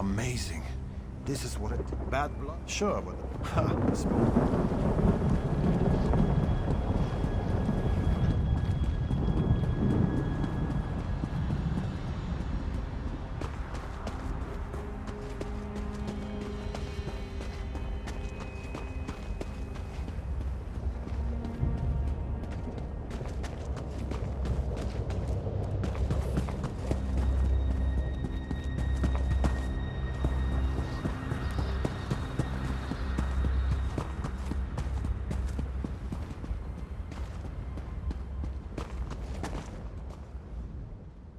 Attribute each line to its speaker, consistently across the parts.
Speaker 1: Amazing. This is what it... Bad blood? Sure, but... Ha!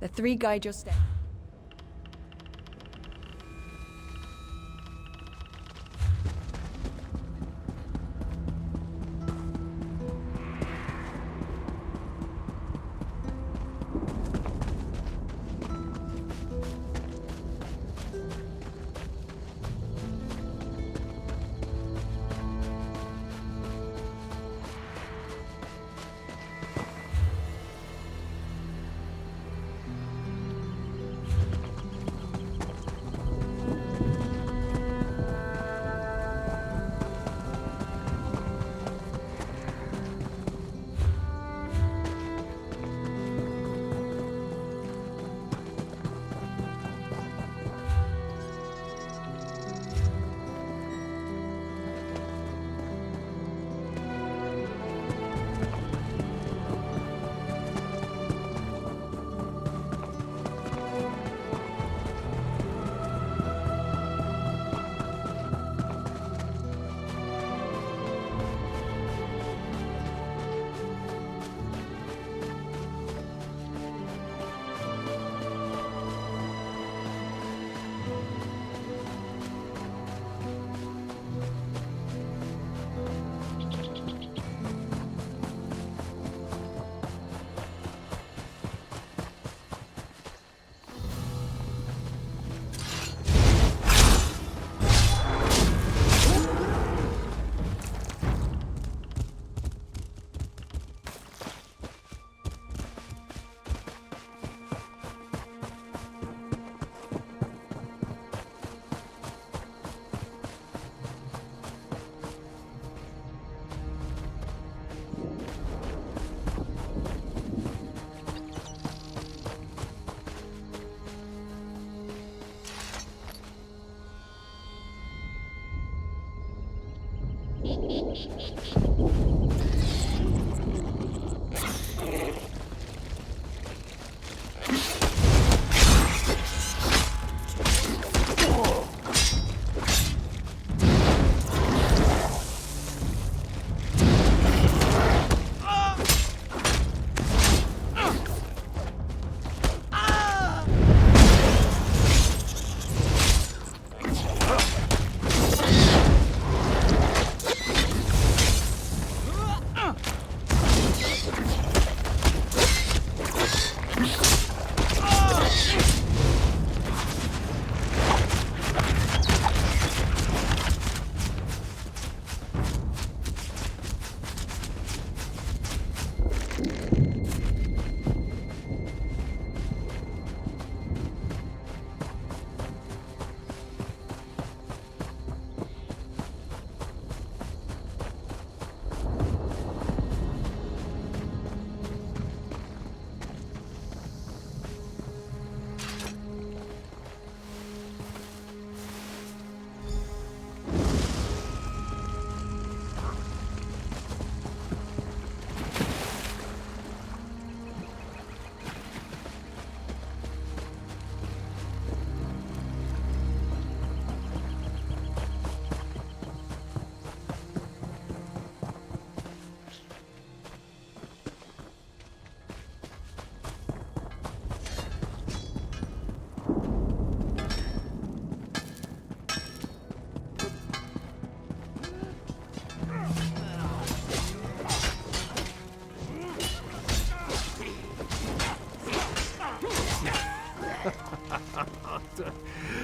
Speaker 2: The three guide your steps.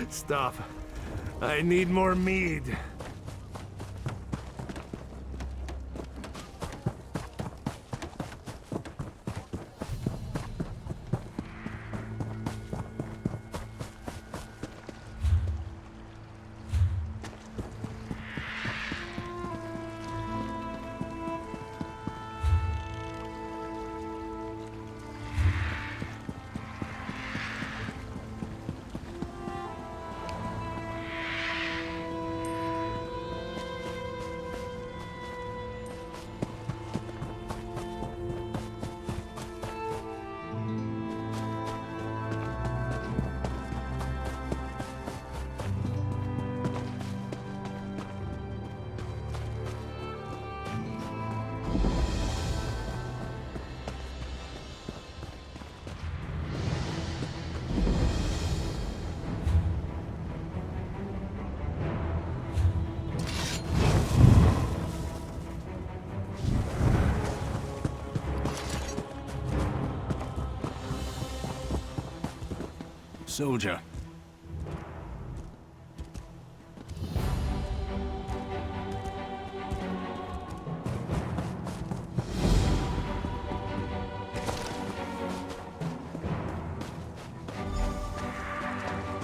Speaker 3: Stop. I need more mead. soldier.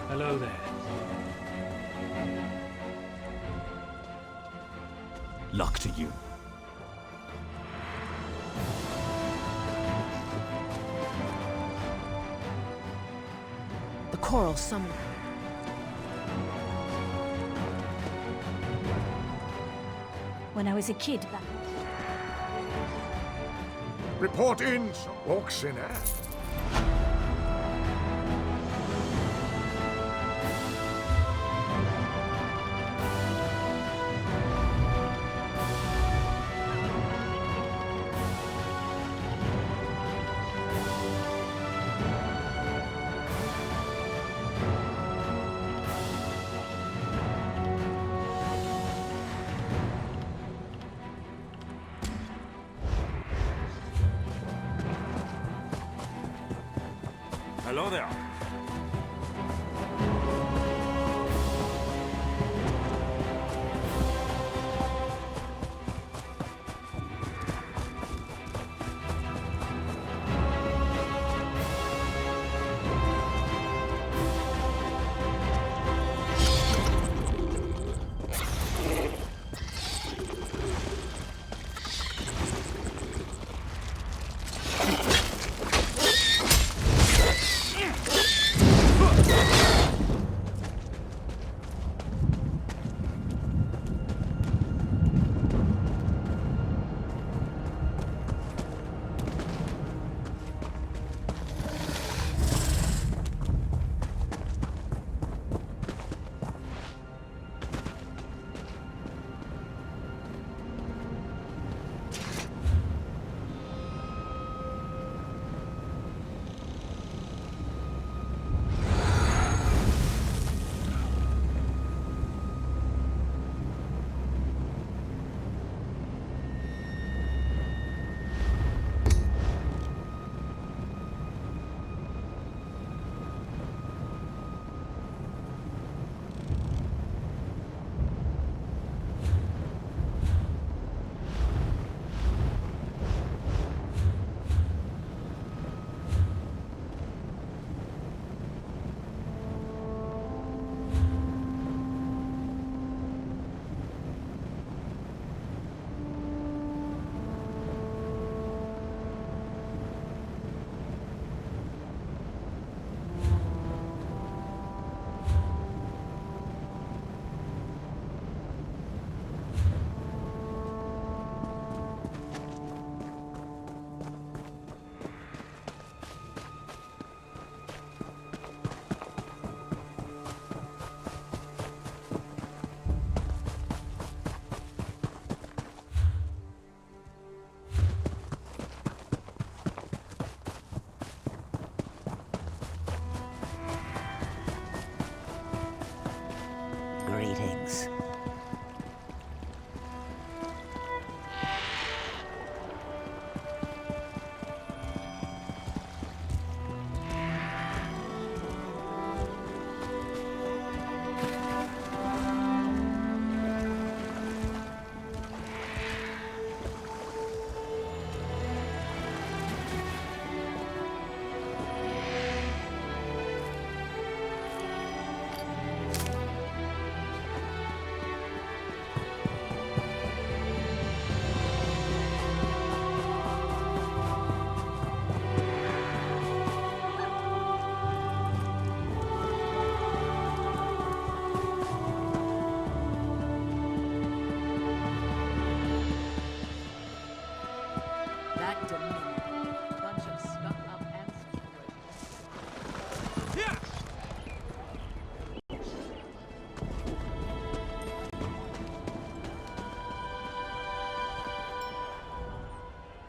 Speaker 3: Hello there.
Speaker 1: Luck to you.
Speaker 4: The Coral Summoner. When I was a kid back...
Speaker 5: Report in, walks in air.
Speaker 3: Hello there.
Speaker 4: Greetings.
Speaker 2: That Dominion. Bunch of stuck-up answers.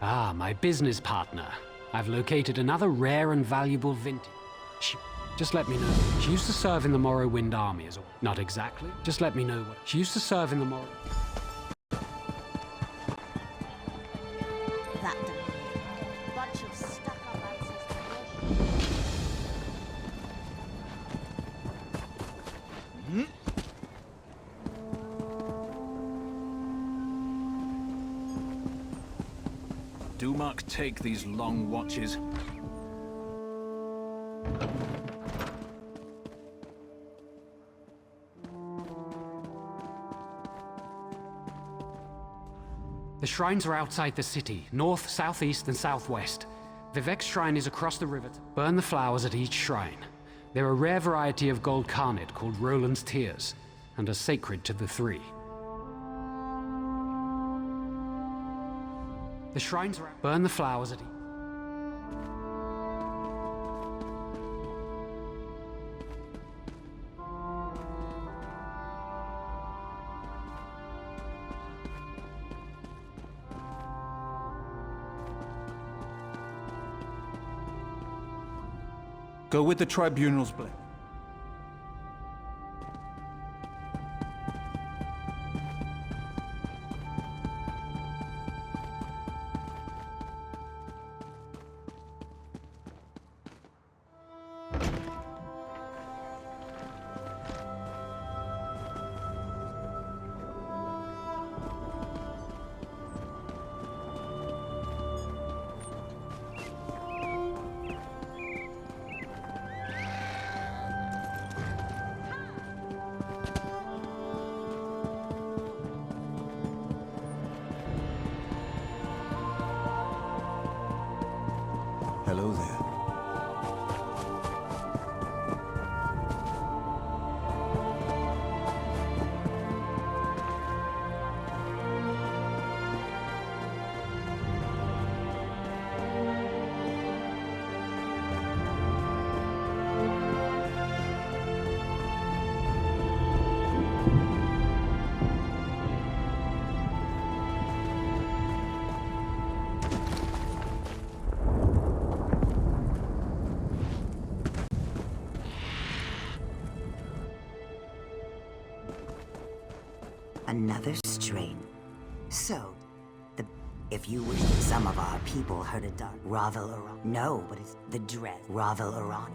Speaker 6: Ah, my business partner. I've located another rare and valuable vintage. Just let me know. She used to serve in the Morrowind army as a... Not exactly. Just let me know what... She used to serve in the Morrowind...
Speaker 4: That Dominion. Bunch of stuck-up answers.
Speaker 3: Fuck take these long watches.
Speaker 6: The shrines are outside the city, north, southeast, and southwest. Vivek's shrine is across the river. Burn the flowers at each shrine. They're a rare variety of gold carnate called Roland's Tears, and are sacred to the three. The shrines are... Burn the flowers at each...
Speaker 7: Go with the tribunal's blade.
Speaker 1: Hello there.
Speaker 8: Another strain. So, if you wish, some of our people heard a dark Ravel Aron. No, but it's the dread Ravel Aron.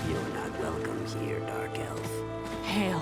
Speaker 8: You're not welcome here, Dark Elf.
Speaker 4: Hail.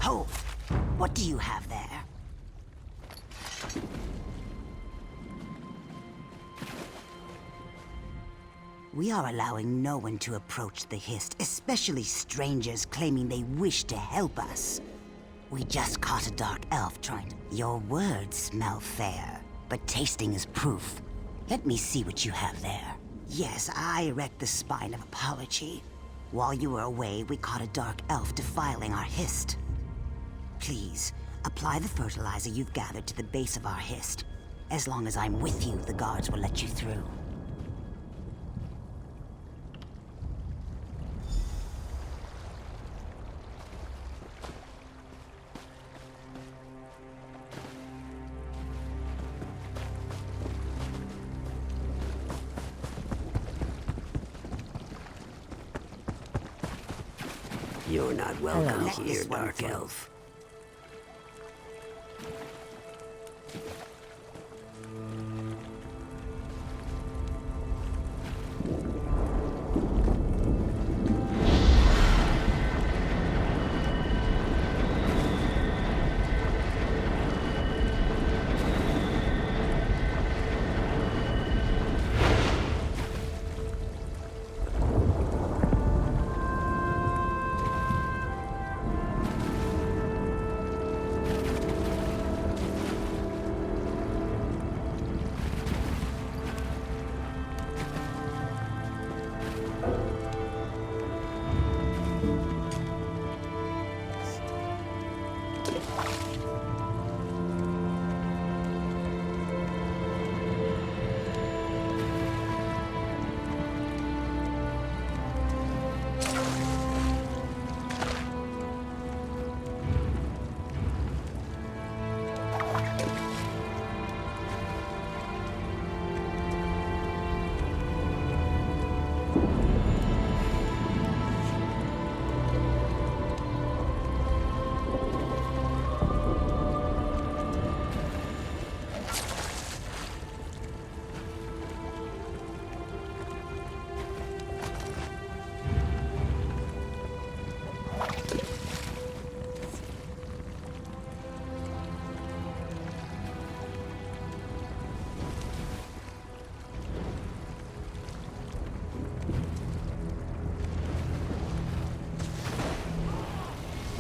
Speaker 8: Ho! What do you have there? We are allowing no one to approach the Hist, especially strangers claiming they wish to help us. We just caught a dark elf trying to... Your words smell fair, but tasting is proof. Let me see what you have there. Yes, I erect the spine of apology. While you were away, we caught a dark elf defiling our Hist. Please, apply the fertilizer you've gathered to the base of our Hist. As long as I'm with you, the guards will let you through. You're not welcome here, Dark Elf.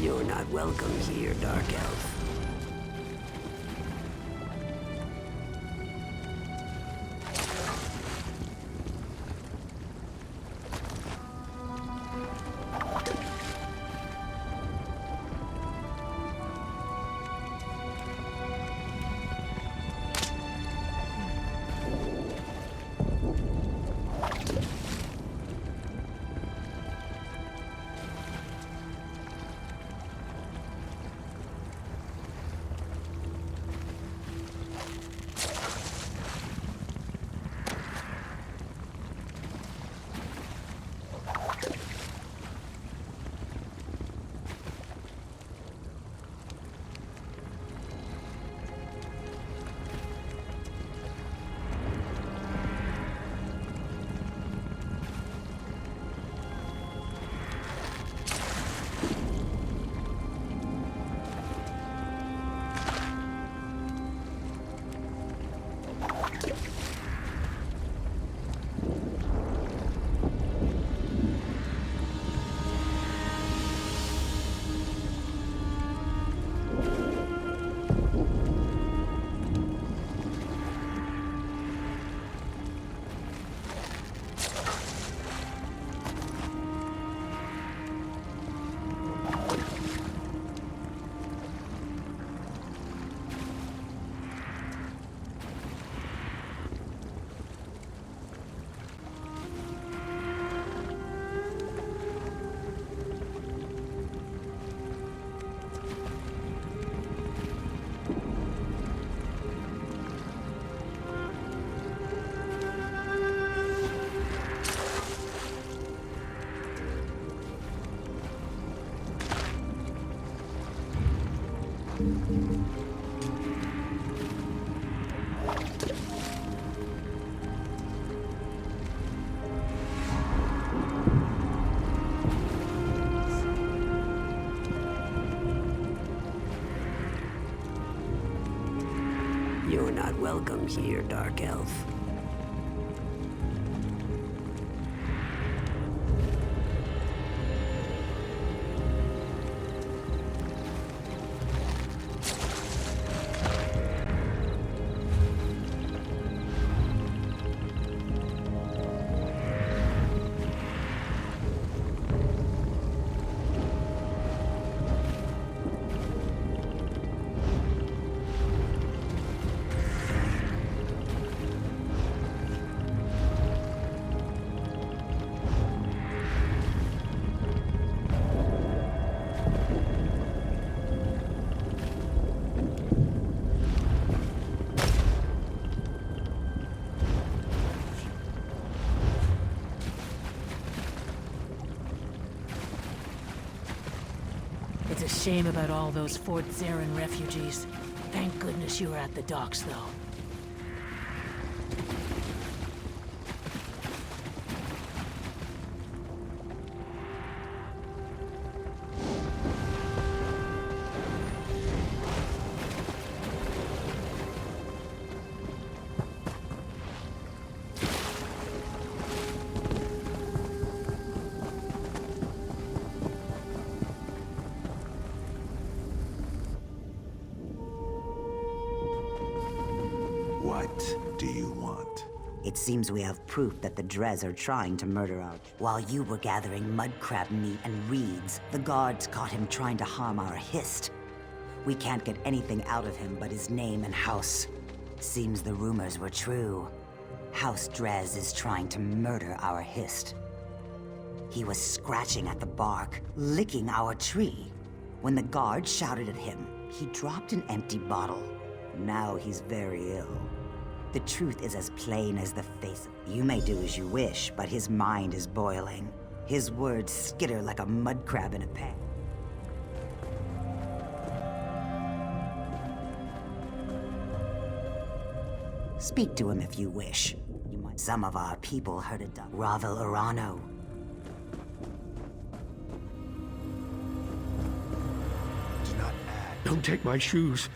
Speaker 8: You're not welcome here, Dark Elf. You're not welcome here, Dark Elf.
Speaker 9: It's a shame about all those Fort Zarin refugees. Thank goodness you were at the docks, though.
Speaker 1: What do you want?
Speaker 8: It seems we have proof that the Drez are trying to murder our... While you were gathering mudcrab meat and reeds, the guards caught him trying to harm our Hist. We can't get anything out of him but his name and house. Seems the rumors were true. House Drez is trying to murder our Hist. He was scratching at the bark, licking our tree. When the guards shouted at him, he dropped an empty bottle. Now he's very ill. The truth is as plain as the face. You may do as you wish, but his mind is boiling. His words skitter like a mud crab in a pan. Speak to him if you wish. Some of our people heard it done. Ravel Urano.
Speaker 1: Do not add.
Speaker 5: Don't take my shoes.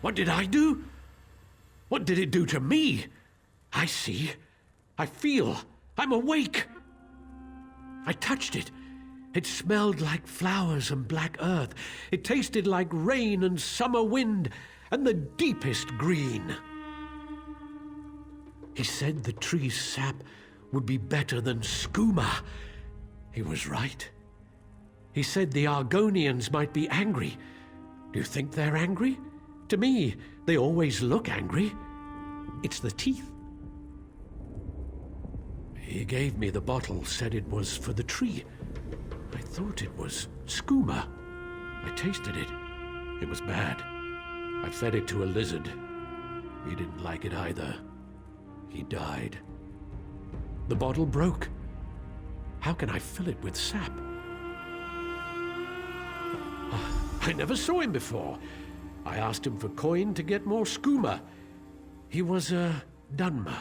Speaker 5: What did I do? What did it do to me? I see. I feel. I'm awake. I touched it. It smelled like flowers and black earth. It tasted like rain and summer wind and the deepest green. He said the tree's sap would be better than skooma. He was right. He said the Argonians might be angry. Do you think they're angry? To me, they always look angry. It's the teeth. He gave me the bottle, said it was for the tree. I thought it was skooma. I tasted it. It was bad. I fed it to a lizard. He didn't like it either. He died. The bottle broke. How can I fill it with sap? I never saw him before. I asked him for coin to get more skooma. He was a Dunmer.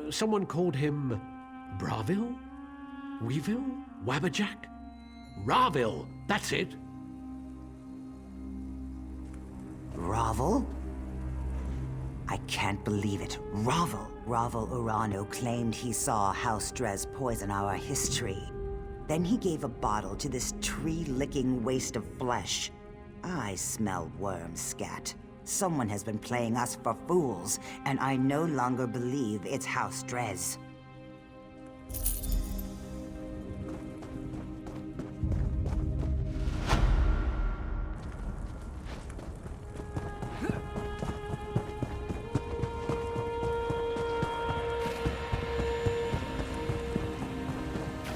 Speaker 5: Someone called him Bravil? Weevil? Wabberjack? Ravil, that's it.
Speaker 8: Ravel? I can't believe it. Ravel. Ravel Urano claimed he saw House Drez poison our history. Then he gave a bottle to this tree-licking waste of flesh. I smell worm scat. Someone has been playing us for fools, and I no longer believe it's House Drez.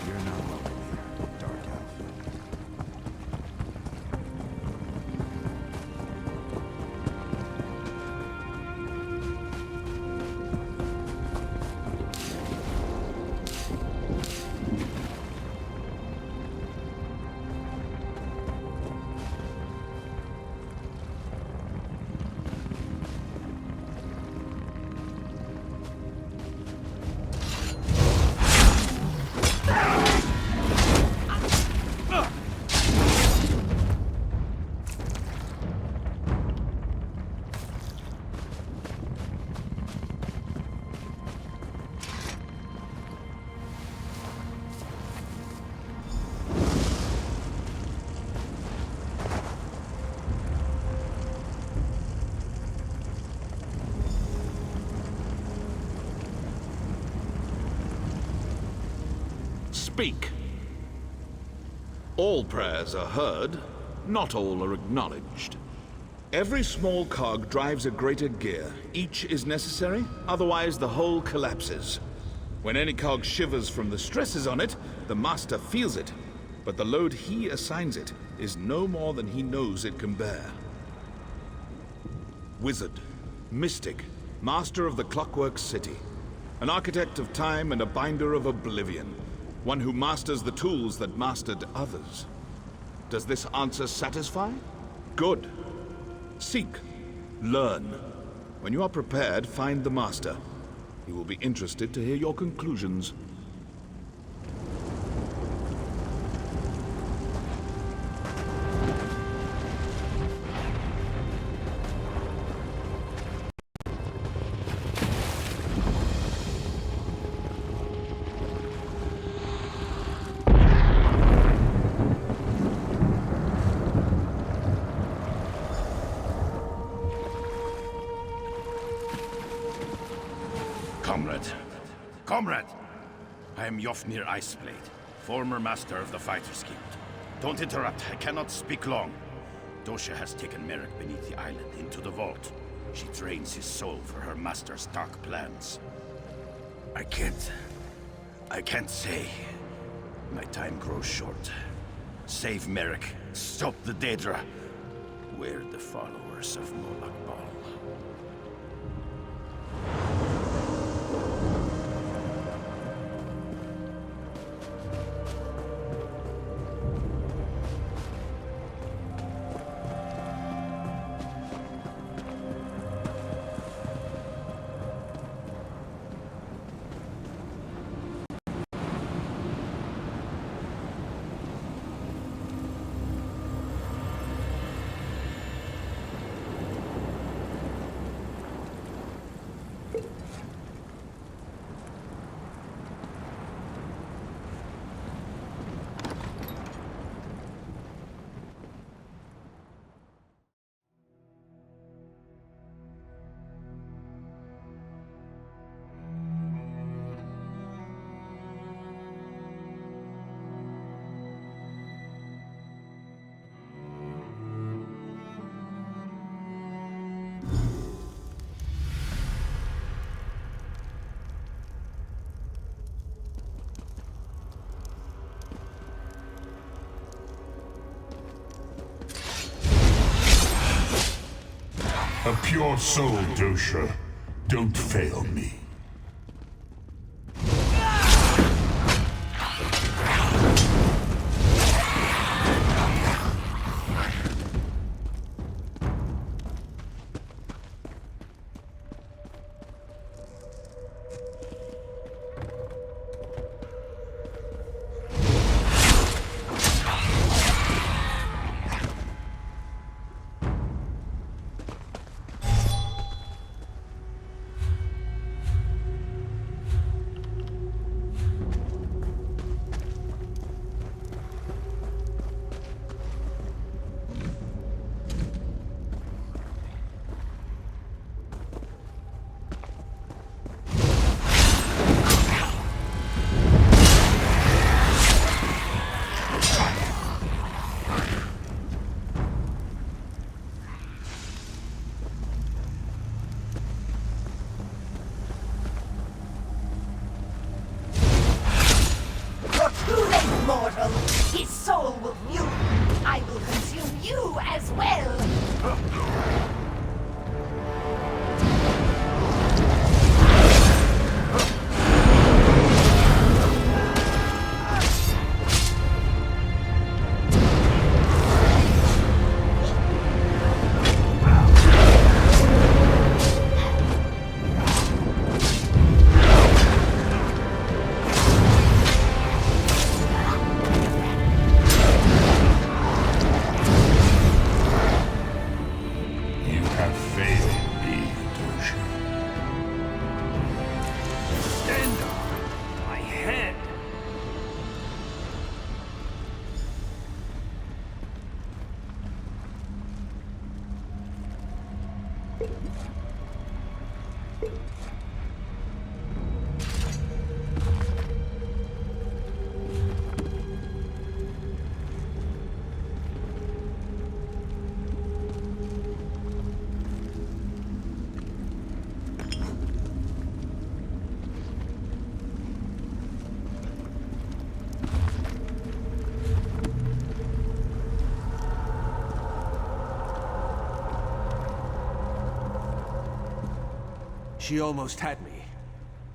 Speaker 1: You're not welcome here, Dark Elf.
Speaker 3: Speak. All prayers are heard, not all are acknowledged.
Speaker 10: Every small cog drives a greater gear. Each is necessary, otherwise the whole collapses. When any cog shivers from the stresses on it, the master feels it, but the load he assigns it is no more than he knows it can bear. Wizard, mystic, master of the clockwork city, an architect of time and a binder of oblivion, one who masters the tools that mastered others. Does this answer satisfy? Good. Seek. Learn. When you are prepared, find the Master. He will be interested to hear your conclusions.
Speaker 11: Comrade! I am Yofnir Iceblade, former master of the Fighters Guild. Don't interrupt, I cannot speak long. Dosha has taken Merrick beneath the island into the vault. She trains his soul for her master's dark plans. I can't say. My time grows short. Save Merrick, stop the Daedra. We're the followers of Molag Bal.
Speaker 12: A pure soul, Dosha. Don't fail me.
Speaker 13: Mortal, his soul will fuel. I will consume you as well.
Speaker 14: She almost had me.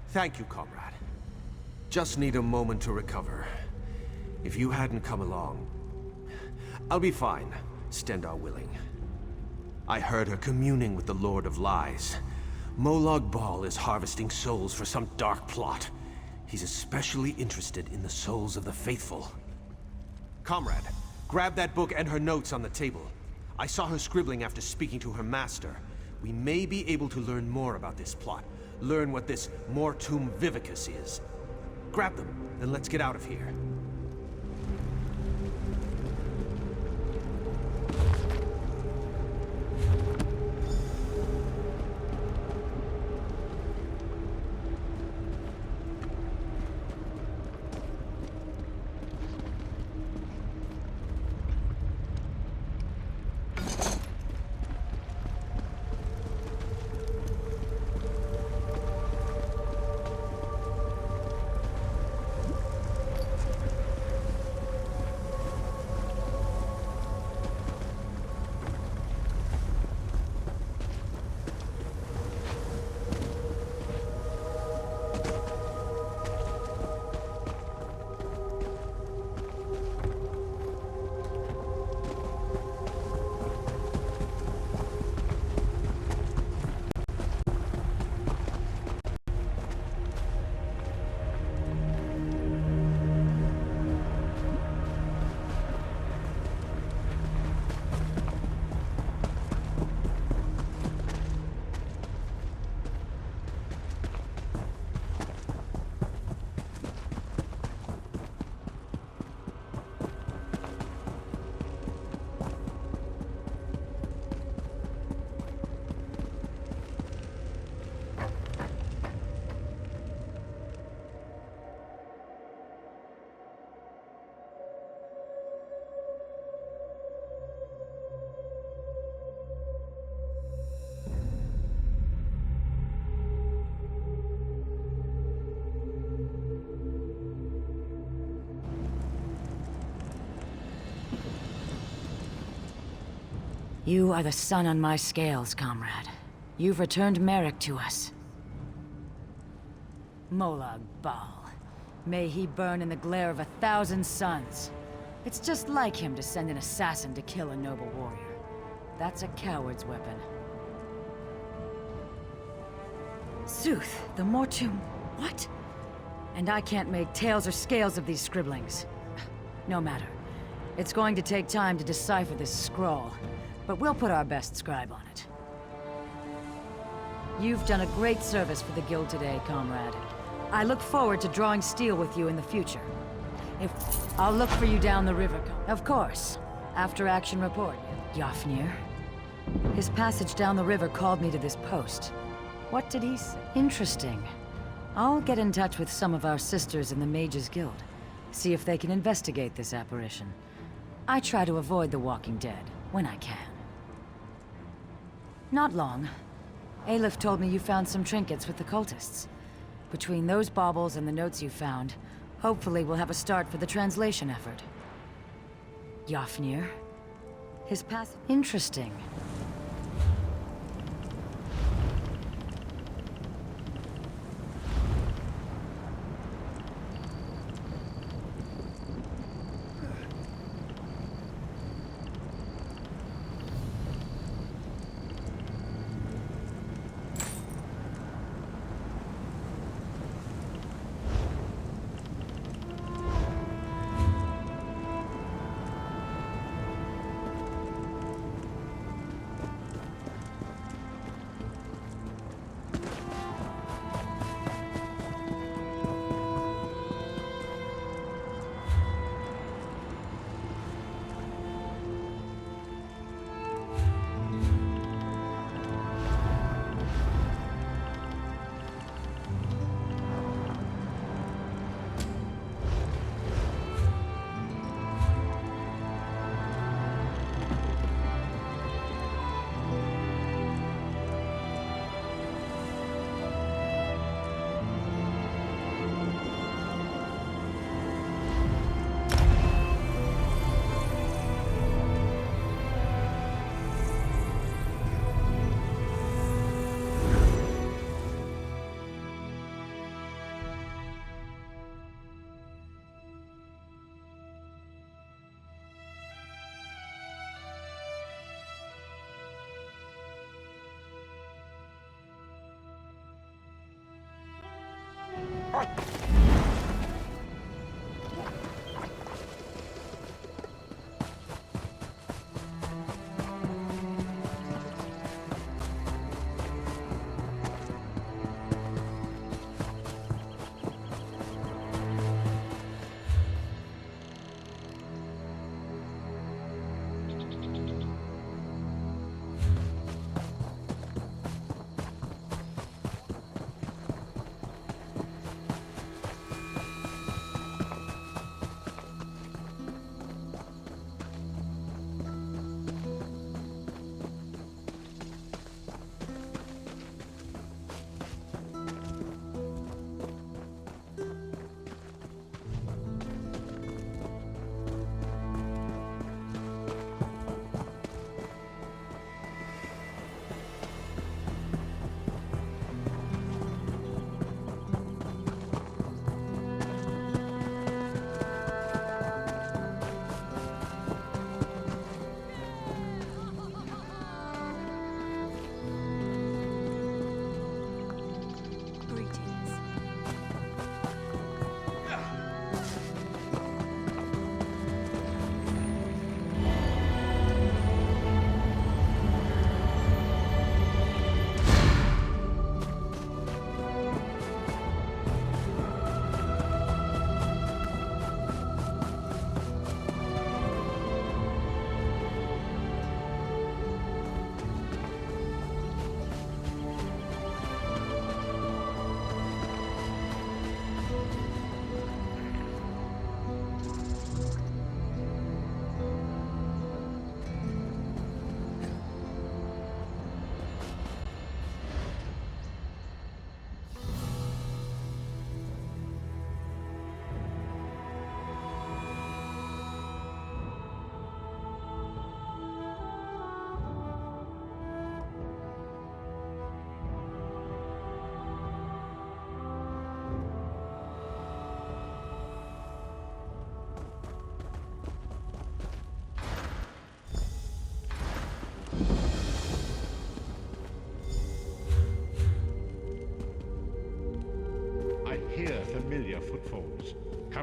Speaker 14: Thank you, comrade. Just need a moment to recover. If you hadn't come along... I'll be fine, Stendar willing. I heard her communing with the Lord of Lies. Molag Bal is harvesting souls for some dark plot. He's especially interested in the souls of the faithful. Comrade, grab that book and her notes on the table. I saw her scribbling after speaking to her master. We may be able to learn more about this plot. Learn what this Mortum Vivicus is. Grab them, then let's get out of here.
Speaker 9: You are the sun on my scales, comrade. You've returned Merrick to us. Molag Bal. May he burn in the glare of 1,000 suns. It's just like him to send an assassin to kill a noble warrior. That's a coward's weapon. Sooth, the Mortum... what? And I can't make tails or scales of these scribblings. No matter. It's going to take time to decipher this scroll, but we'll put our best scribe on it. You've done a great service for the Guild today, comrade. I look forward to drawing steel with you in the future. I'll look for you down the river. Of course. After action report. Yofnir. His passage down the river called me to this post. What did he say? Interesting. I'll get in touch with some of our sisters in the Mages Guild. See if they can investigate this apparition. I try to avoid the Walking Dead, when I can. Not long. Aleph told me you found some trinkets with the cultists. Between those baubles and the notes you found, hopefully we'll have a start for the translation effort. Yofnir. His past... Interesting.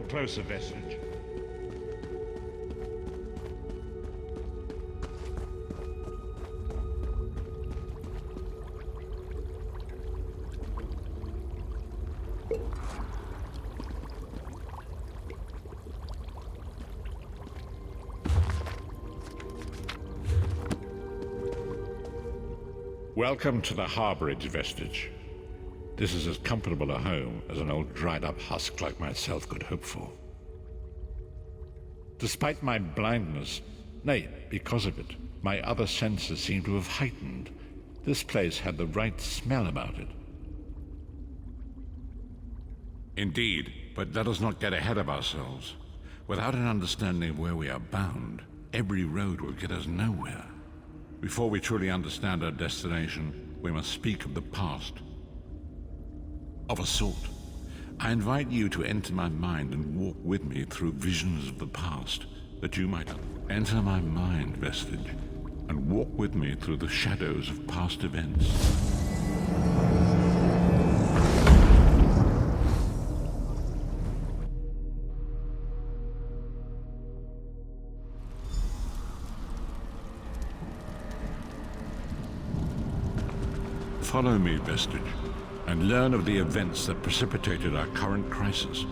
Speaker 15: closer, Vestige. Welcome to the harborage, Vestige. This is as comfortable a home as an old dried-up husk like myself could hope for. Despite my blindness, nay, because of it, my other senses seem to have heightened. This place had the right smell about it. Indeed, but let us not get ahead of ourselves. Without an understanding of where we are bound, every road will get us nowhere. Before we truly understand our destination, we must speak of the past. Of a sort. I invite you to enter my mind and walk with me through visions of the past, that you might enter my mind, Vestige, and walk with me through the shadows of past events. Follow me, Vestige, and learn of the events that precipitated our current crisis.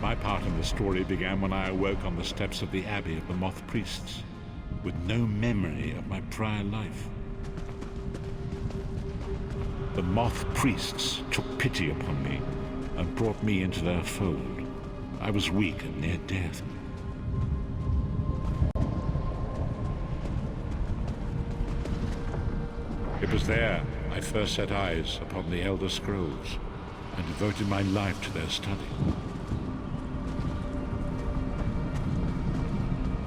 Speaker 15: My part in the story began when I awoke on the steps of the Abbey of the Moth Priests, with no memory of my prior life. The Moth Priests took pity upon me and brought me into their fold. I was weak and near death. It was there I first set eyes upon the Elder Scrolls and devoted my life to their study.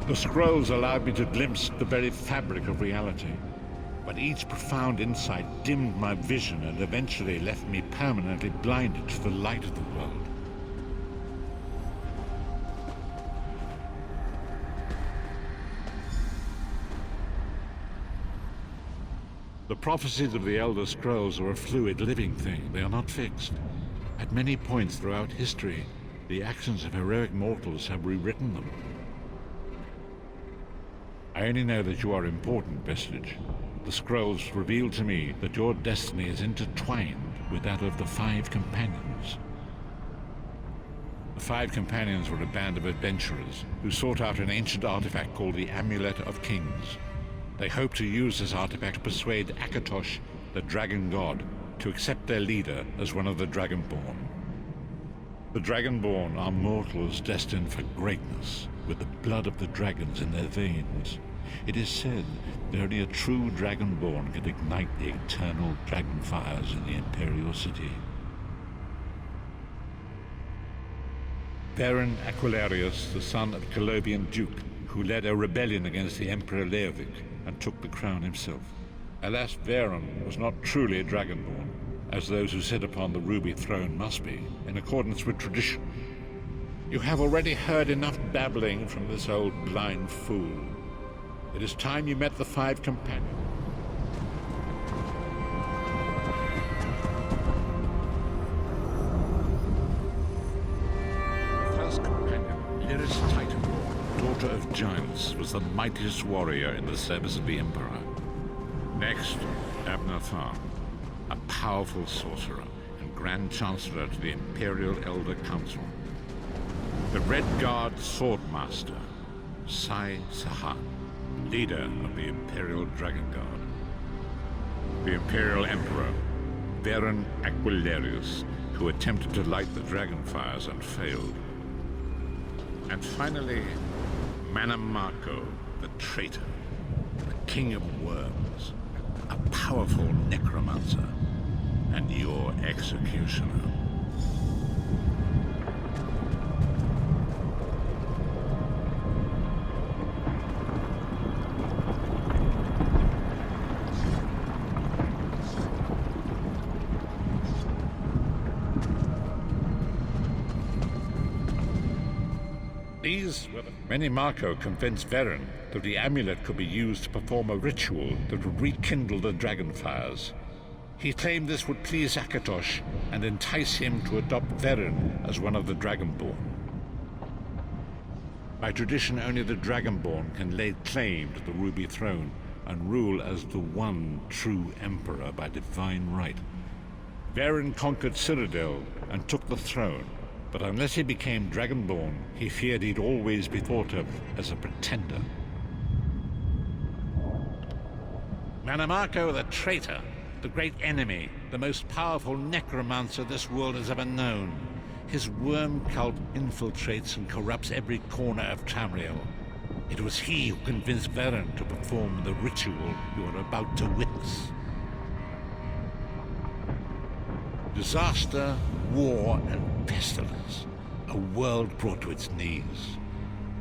Speaker 15: The scrolls allowed me to glimpse the very fabric of reality, but each profound insight dimmed my vision and eventually left me permanently blinded to the light of the world. The prophecies of the Elder Scrolls are a fluid, living thing. They are not fixed. At many points throughout history, the actions of heroic mortals have rewritten them. I only know that you are important, Vestige. The scrolls reveal to me that your destiny is intertwined with that of the Five Companions. The Five Companions were a band of adventurers who sought out an ancient artifact called the Amulet of Kings. They hoped to use this artifact to persuade Akatosh, the dragon god, to accept their leader as one of the Dragonborn. The Dragonborn are mortals destined for greatness, with the blood of the dragons in their veins. It is said that only a true Dragonborn can ignite the eternal dragon fires in the Imperial City. Baron Aquilarius, the son of Colovian Duke, who led a rebellion against the Emperor Leovic and took the crown himself. Alas, Veron was not truly a Dragonborn, as those who sit upon the ruby throne must be, in accordance with tradition. You have already heard enough babbling from this old blind fool. It is time you met the Five Companions. The first companion, Lyris Titanborn, daughter of giants, was the mightiest warrior in the service of the Emperor. Next, Abner Tharn, a powerful sorcerer and Grand Chancellor to the Imperial Elder Council. The Red Guard Swordmaster, Sai Sahan, leader of the Imperial Dragon Guard. The Imperial Emperor, Baron Aquilarius, who attempted to light the dragon fires and failed. And finally, Manamako, the traitor, the King of Worms, a powerful necromancer, and your executioner. Many Marco convinced Veron that the amulet could be used to perform a ritual that would rekindle the dragon fires. He claimed this would please Akatosh and entice him to adopt Veren as one of the Dragonborn. By tradition, only the Dragonborn can lay claim to the Ruby Throne and rule as the one true Emperor by divine right. Veren conquered Cyrodiil and took the throne, but unless he became Dragonborn, he feared he'd always be thought of as a pretender. Manamako the traitor, the great enemy, the most powerful necromancer this world has ever known. His worm cult infiltrates and corrupts every corner of Tamriel. It was he who convinced Veren to perform the ritual you are about to witness. Disaster, war, and pestilence. A world brought to its knees.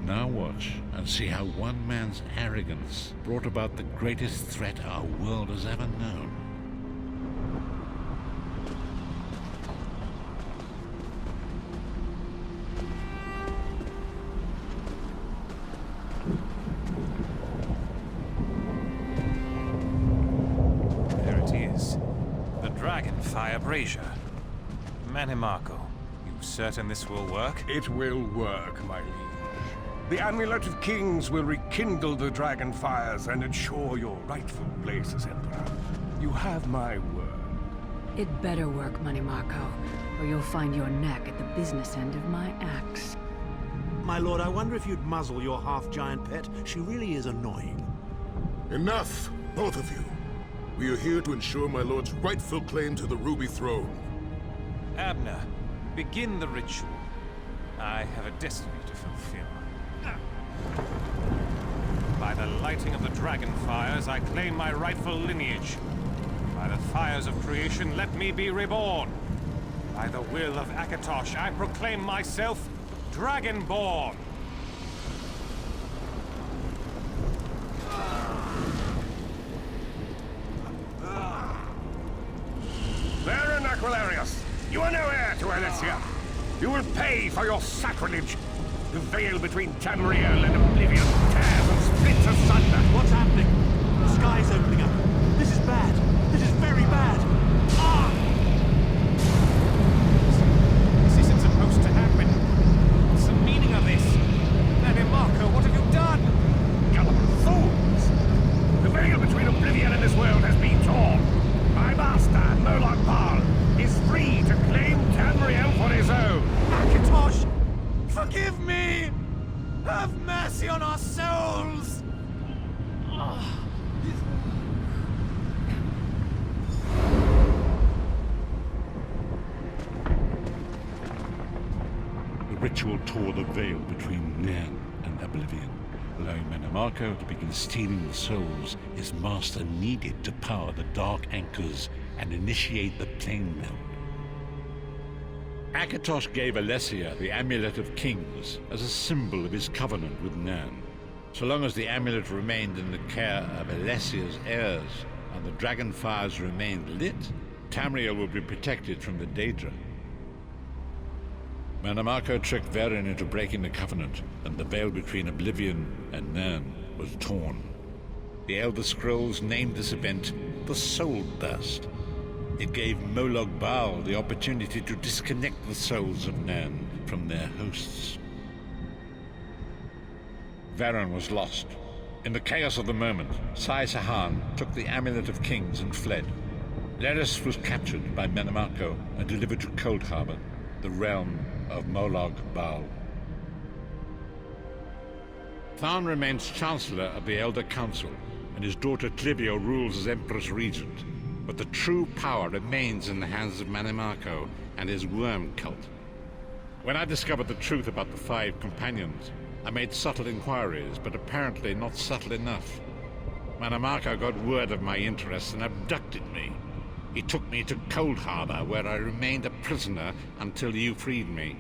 Speaker 15: Now watch and see how one man's arrogance brought about the greatest threat our world has ever known.
Speaker 16: There it is. The Dragonfire Brazier. Manamako, you certain this will work?
Speaker 17: It will work, my liege. The Amulet of Kings will rekindle the dragon fires and ensure your rightful place as Emperor. You have my word.
Speaker 9: It better work, Manamako, or you'll find your neck at the business end of my axe.
Speaker 1: My lord, I wonder if you'd muzzle your half-giant pet. She really is annoying.
Speaker 18: Enough, both of you. We are here to ensure my lord's rightful claim to the Ruby Throne.
Speaker 16: Abner, begin the ritual. I have a destiny to fulfill. By the lighting of the dragon fires, I claim my rightful lineage. By the fires of creation, let me be reborn. By the will of Akatosh, I proclaim myself Dragonborn.
Speaker 17: Veren Aquilarius, you are no heir to Elysia. You will pay for your sacrilege. The veil between Tamriel and Oblivion tears and splits asunder.
Speaker 1: What's happening? The sky's opening up. This is bad. This is very bad. Ah!
Speaker 16: This isn't supposed to happen. What's the meaning of this? Manamako, what have you done?
Speaker 17: Gullible fools! The veil between Oblivion and this world has been torn. My master, Moloch Baal, is free to claim Tamriel for his own.
Speaker 1: Akatosh! Forgive me! Have mercy on our souls!
Speaker 15: The ritual tore the veil between Nan and Oblivion, allowing Manamako to begin stealing the souls his master needed to power the Dark Anchors and initiate the plane melt. Akatosh gave Elysia the Amulet of Kings as a symbol of his covenant with Nan. So long as the amulet remained in the care of Elysia's heirs and the dragon fires remained lit, Tamriel would be protected from the Daedra. Manamako tricked Veren into breaking the covenant, and the veil between Oblivion and Nan was torn. The Elder Scrolls named this event the Soul Burst. It gave Moloch Baal the opportunity to disconnect the souls of Nan from their hosts. Veren was lost. In the chaos of the moment, Sai Sahan took the Amulet of Kings and fled. Leris was captured by Manamako and delivered to Cold Harbor, the realm of Moloch Baal. Tharn remains Chancellor of the Elder Council, and his daughter Clivio rules as Empress Regent. But the true power remains in the hands of Manamako and his worm cult. When I discovered the truth about the 5 companions, I made subtle inquiries, but apparently not subtle enough. Manamako got word of my interests and abducted me. He took me to Cold Harbor, where I remained a prisoner until you freed me.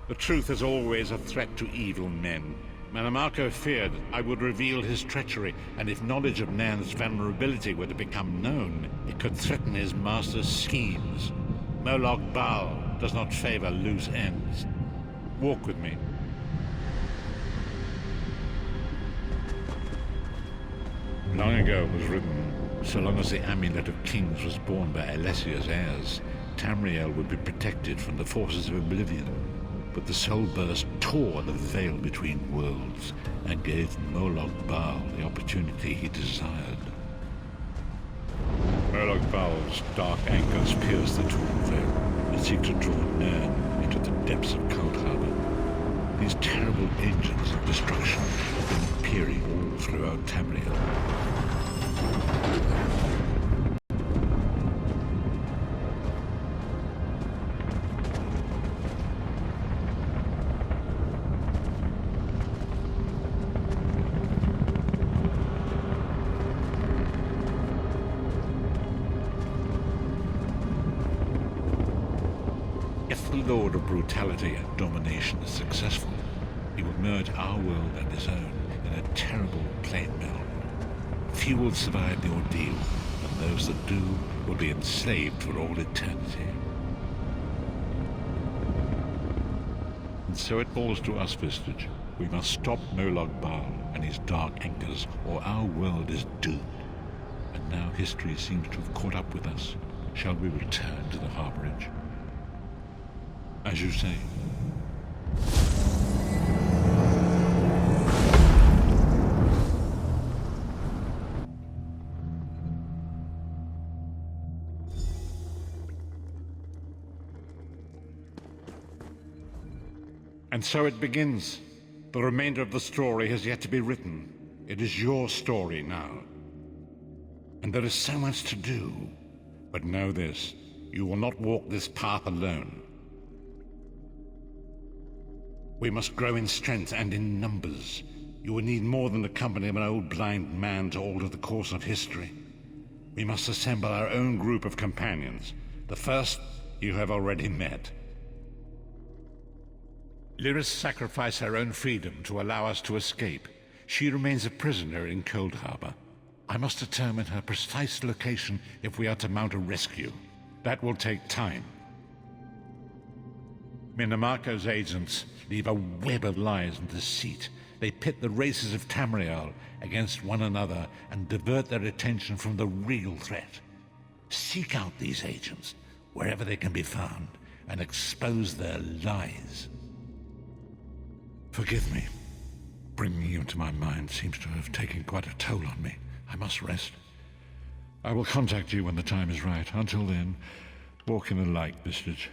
Speaker 15: The truth is always a threat to evil men. Manamako feared I would reveal his treachery, and if knowledge of Nan's vulnerability were to become known, it could threaten his master's schemes. Moloch Baal does not favor loose ends. Walk with me. Long ago was written, So long as the Amulet of Kings was borne by Alessia's heirs, Tamriel would be protected from the forces of oblivion. But the Soul Burst tore the veil between worlds and gave Moloch Baal the opportunity he desired. Moloch Baal's dark anchors pierce the torn veil and seek to draw Nern into the depths of Cold Harbor. These terrible engines of destruction have been peering all throughout Tamriel. If the Lord of Brutality and Domination is successful, he will merge our world and his own in a terrible plane meld. Few will survive the ordeal, and those that do will be enslaved for all eternity. And so it falls to us, Vistage. We must stop Moloch Baal and his dark anchors, or our world is doomed. And now history seems to have caught up with us. Shall we return to the harborage? As you say. And so it begins. The remainder of the story has yet to be written. It is your story now. And there is so much to do. But know this, you will not walk this path alone. We must grow in strength and in numbers. You will need more than the company of an old blind man to alter the course of history. We must assemble our own group of companions. The first you have already met. Lyris sacrificed her own freedom to allow us to escape. She remains a prisoner in Cold Harbor. I must determine her precise location if we are to mount a rescue. That will take time. Minamako's agents leave a web of lies and deceit. They pit the races of Tamriel against one another and divert their attention from the real threat. Seek out these agents, wherever they can be found, and expose their lies. Forgive me. Bringing you into my mind seems to have taken quite a toll on me. I must rest. I will contact you when the time is right. Until then, walk in the light, Vistage.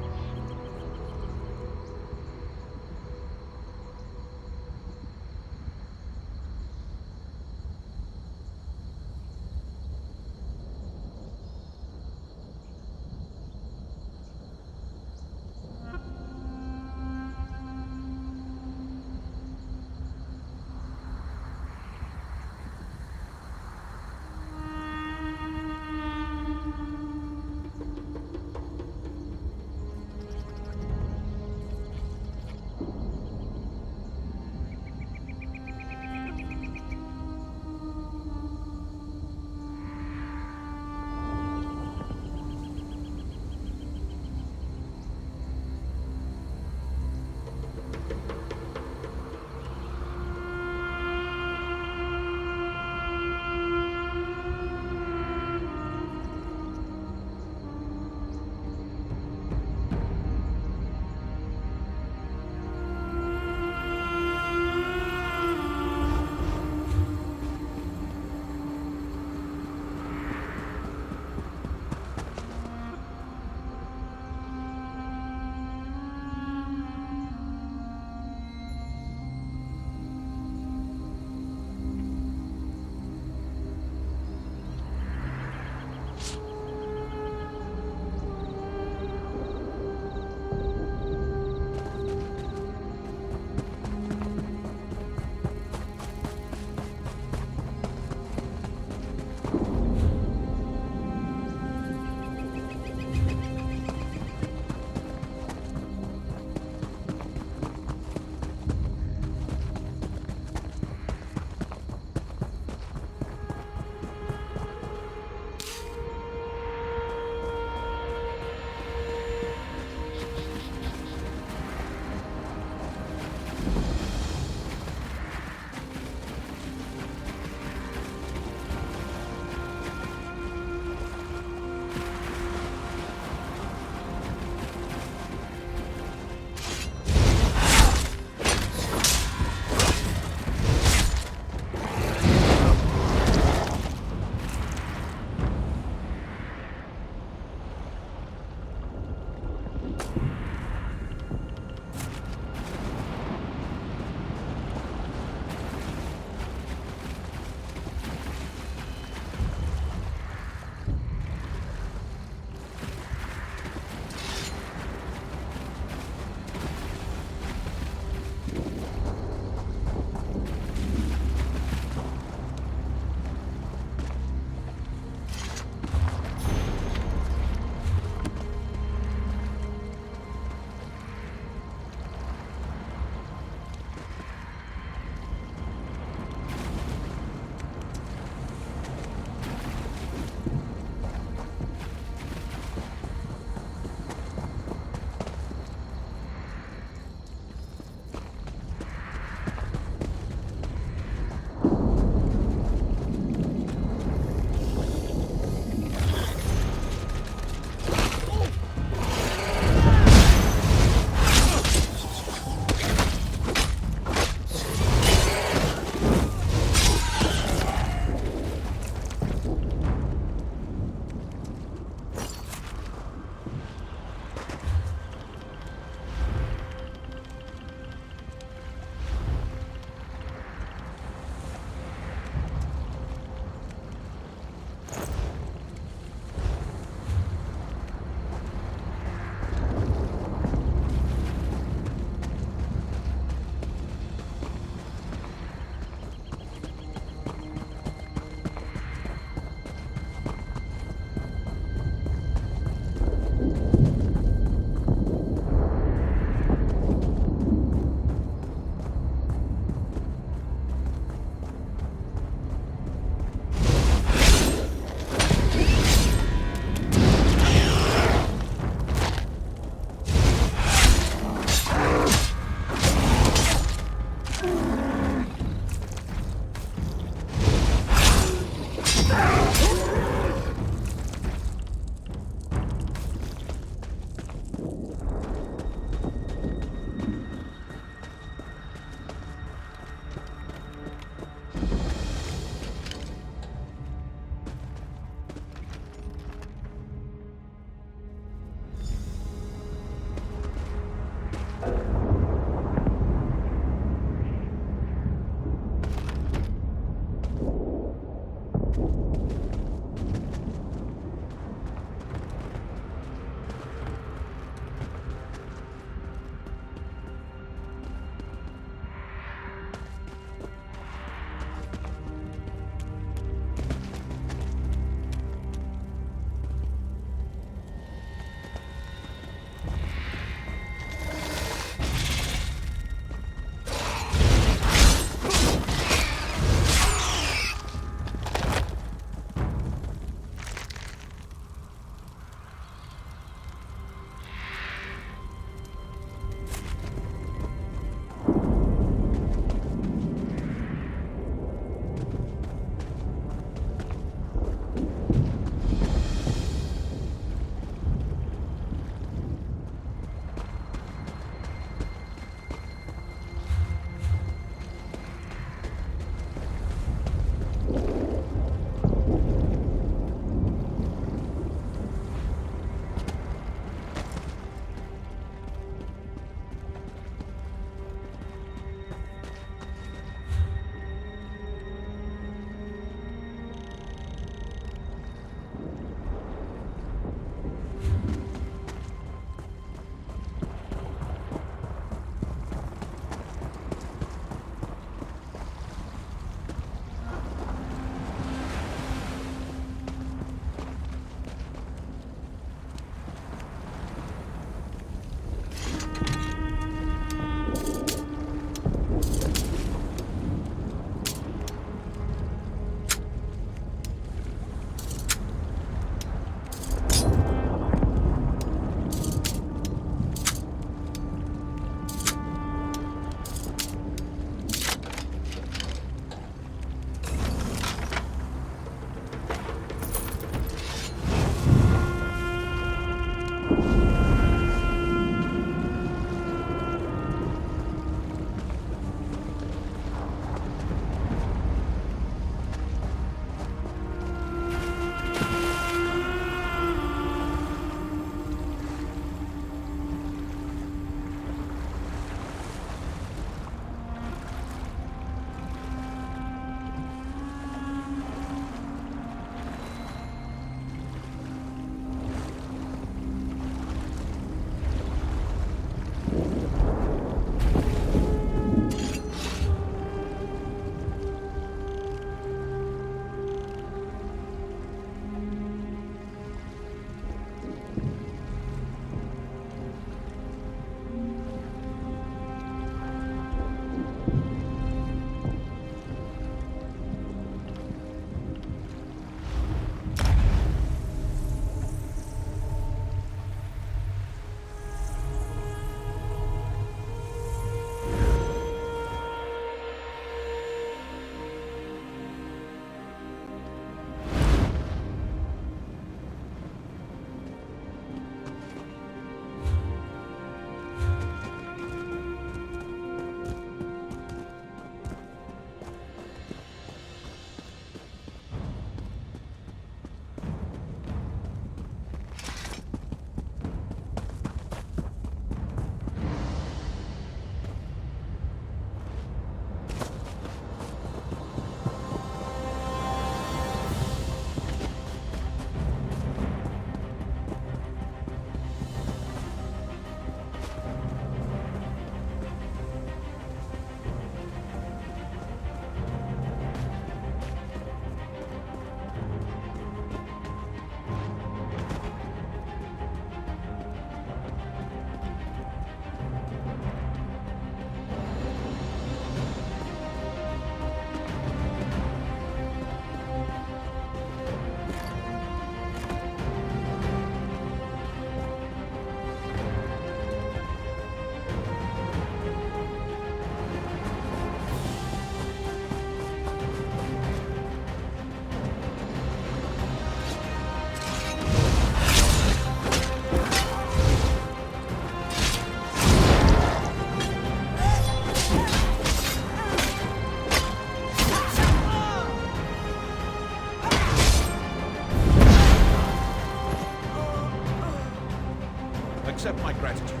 Speaker 10: accept my gratitude.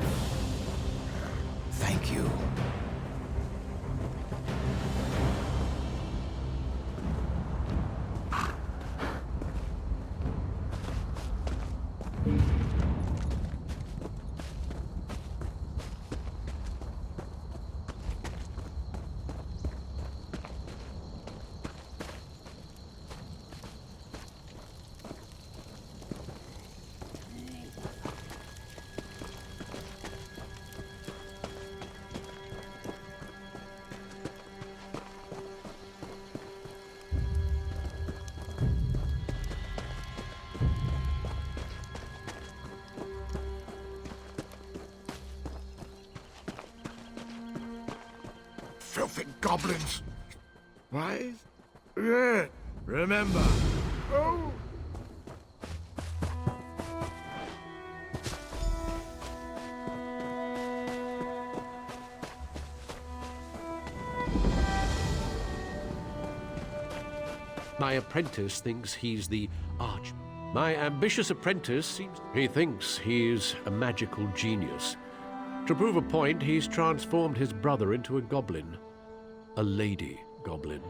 Speaker 14: Thank you.
Speaker 17: Filthy goblins. Wise? Yeah. Remember. Oh!
Speaker 5: My apprentice thinks he's the arch. My ambitious apprentice he thinks he's a magical genius. To prove a point, he's transformed his brother into a goblin. A lady goblin.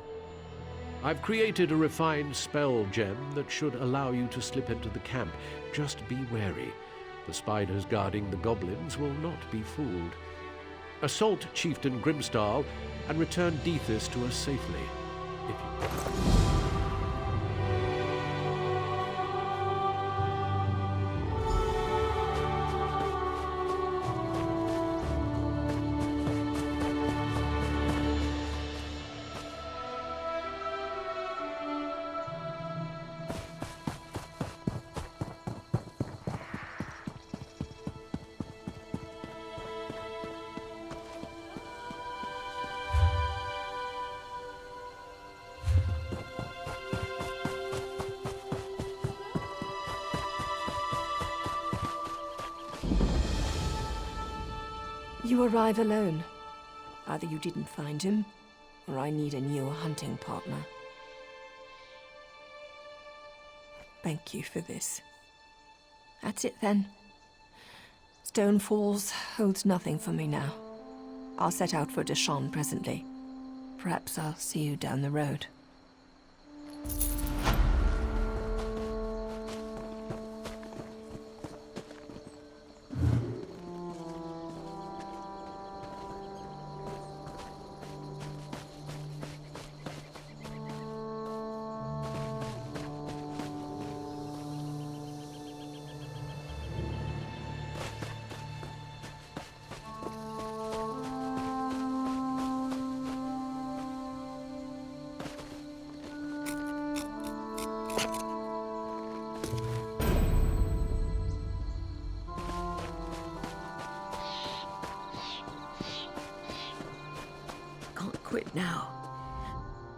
Speaker 5: I've created a refined spell gem that should allow you to slip into the camp. Just be wary. The spiders guarding the goblins will not be fooled. Assault Chieftain Grimstal and return Deethis to us safely. If you...
Speaker 19: You arrive alone. Either you didn't find him, or I need a new hunting partner. Thank you for this. That's it then. Stone Falls holds nothing for me now. I'll set out for Deshawn presently. Perhaps I'll see you down the road.
Speaker 9: Quit now.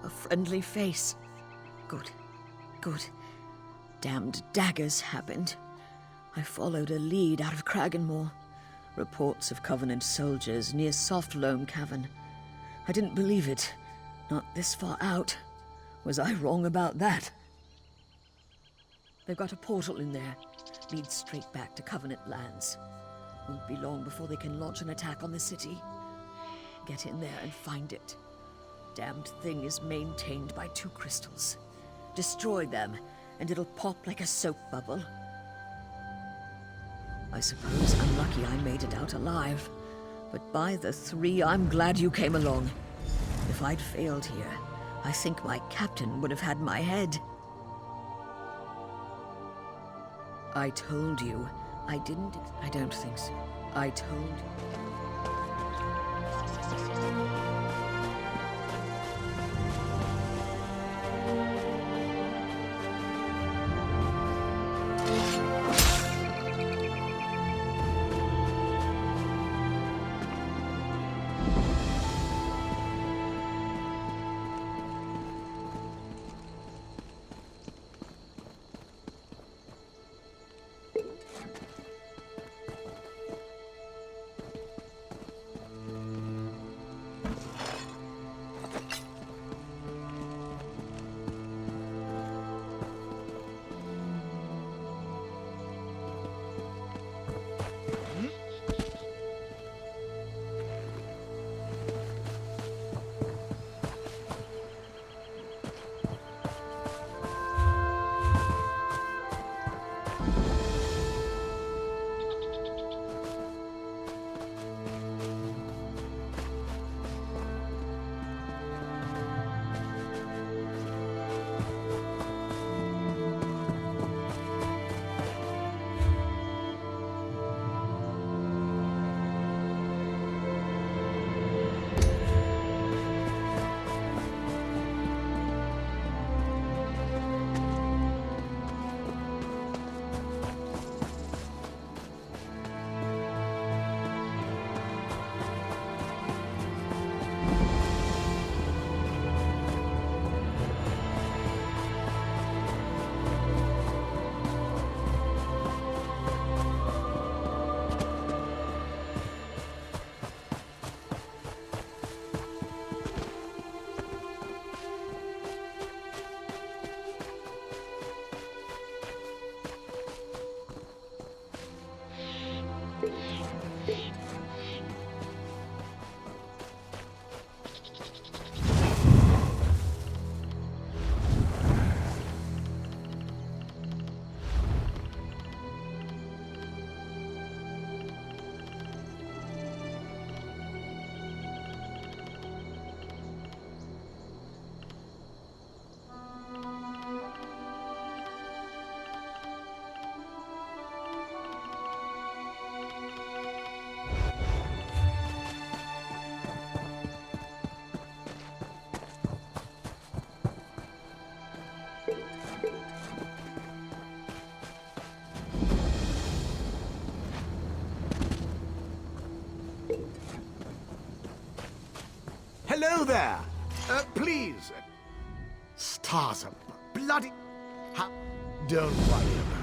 Speaker 9: A friendly face. Good. Good. Damned daggers happened. I followed a lead out of Kraganmore. Reports of Covenant soldiers near Soft Loam Cavern. I didn't believe it. Not this far out. Was I wrong about that? They've got a portal in there. Leads straight back to Covenant lands. Won't be long before they can launch an attack on the city. Get in there and find it. Damned thing is maintained by 2 crystals. Destroy them, and it'll pop like a soap bubble. I suppose I'm lucky I made it out alive. But by the 3, I'm glad you came along. If I'd failed here, I think my captain would have had my head. I told you. I didn't... I don't think so. I told you.
Speaker 20: You there! Please! Stars are bloody... Don't worry about it.